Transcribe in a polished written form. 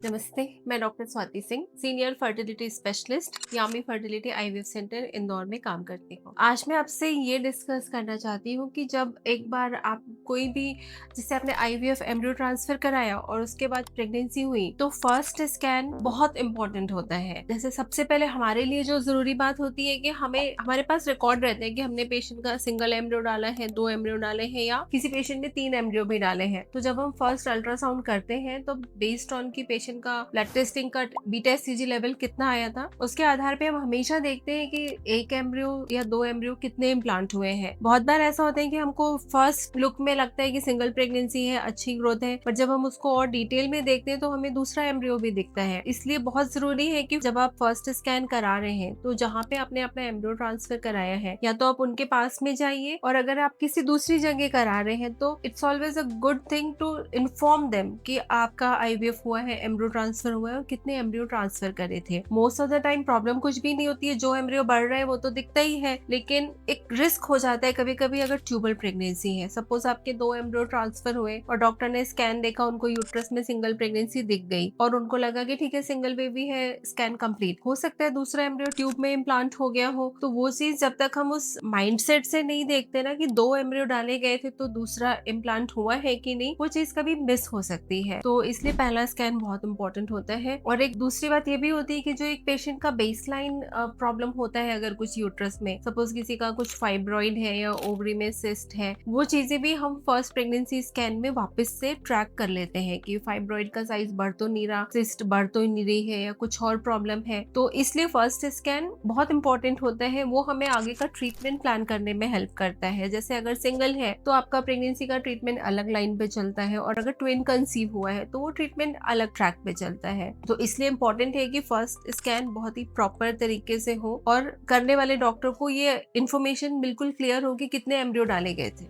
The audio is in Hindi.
नमस्ते, मैं doctor Swati Singh, senior fertility specialist, Yami fertility IVF centre Indore में काम करती हूँ। आज मैं आपसे ये डिस्कस करना चाहती हूँ कि जब एक बार आप कोई भी जैसे आपने आईवीएफ एम्ब्रियो ट्रांसफर कराया और उसके बाद प्रेगनेंसी हुई, तो फर्स्ट स्कैन बहुत इंपॉर्टेंट होता है। जैसे सबसे पहले हमारे लिए जो जरूरी बात होती है कि हमें हमारे पास रिकॉर्ड रहते हैं कि हमने पेशेंट का सिंगल एम्ब्रियो डाला है, 2 एम्ब्रियो डाले हैं या किसी पेशेंट ने 3 एम्ब्रियो भी डाले हैं। तो जब हम फर्स्ट अल्ट्रासाउंड करते हैं तो बेस्ड ऑन की पेशेंट का ब्लड टेस्टिंग का बीटा एचसीजी लेवल कितना आया था, उसके आधार पे हम हमेशा देखते हैं कि एक एम्ब्रियो या 2 एम्ब्रियो कितने इम्प्लांट हुए हैं। बहुत बार ऐसा होता है कि हमको फर्स्ट लुक में लगता है कि सिंगल प्रेगनेंसी है, अच्छी ग्रोथ है, पर जब हम उसको और डिटेल में देखते हैं तो हमें दूसरा एम्ब्रियो भी दिखता है। इसलिए बहुत जरूरी है कि जब आप फर्स्ट स्कैन करा रहे हैं तो जहाँ पे आपने अपना एम्ब्रियो ट्रांसफर कराया है या तो आप उनके पास में जाइए, और अगर आप किसी दूसरी जगह करा रहे हैं तो it's always a good thing to inform them कि आपका आईवीएफ हुआ है, एम्ब्रियो ट्रांसफर हुआ है और कितने एम्ब्रियो ट्रांसफर करे थे। Most of the time problem कुछ भी नहीं होती है, जो एम्ब्रियो बढ़ रहा है वो तो दिखता ही है, लेकिन एक रिस्क हो जाता है कभी कभी अगर ट्यूबल प्रेगनेंसी है। सपोज आपके 2 एम्ब्रियो ट्रांसफर हुए और डॉक्टर ने स्कैन देखा, उनको यूट्रस में सिंगल प्रेगनेंसी दिख गई और उनको लगा कि ठीक है सिंगल बेबी है, स्कैन कंप्लीट। हो सकता है दूसरा एम्ब्रियो ट्यूब में इम्प्लांट हो गया हो। तो वो चीज जब तक हम उस माइंडसेट से नहीं देखते ना कि 2 एम्ब्रियो डाले गए थे तो दूसरा इम्प्लांट हुआ है कि नहीं, वो चीज कभी मिस हो सकती है। तो इसलिए पहला स्कैन बहुत इंपॉर्टेंट होता है। और एक दूसरी बात ये भी होती है कि जो एक पेशेंट का बेसलाइन प्रॉब्लम होता है, अगर कुछ यूट्रस में सपोज किसी का कुछ फाइब्रॉइड है या ओवरी में सिस्ट है, वो चीजें भी हम फर्स्ट प्रेगनेंसी स्कैन में वापस से ट्रैक कर लेते हैं कि फाइब्रॉइड का साइज बढ़ तो नहीं रहा, सिस्ट बढ़ तो नहीं रही है या कुछ और प्रॉब्लम है। तो इसलिए फर्स्ट स्कैन बहुत इंपॉर्टेंट होता है। वो हमें आगे का ट्रीटमेंट प्लान करने में हेल्प करता है। जैसे अगर सिंगल है तो आपका प्रेगनेंसी का ट्रीटमेंट अलग लाइन पे चलता है, और अगर ट्विन कंसीव हुआ है तो वो ट्रीटमेंट अलग ट्रैक पे चलता है। तो इसलिए इंपॉर्टेंट है कि फर्स्ट स्कैन बहुत ही प्रॉपर तरीके से हो और करने वाले डॉक्टर को ये इन्फॉर्मेशन बिल्कुल क्लियर हो कि कितने एम्ब्रियो डाले गए थे।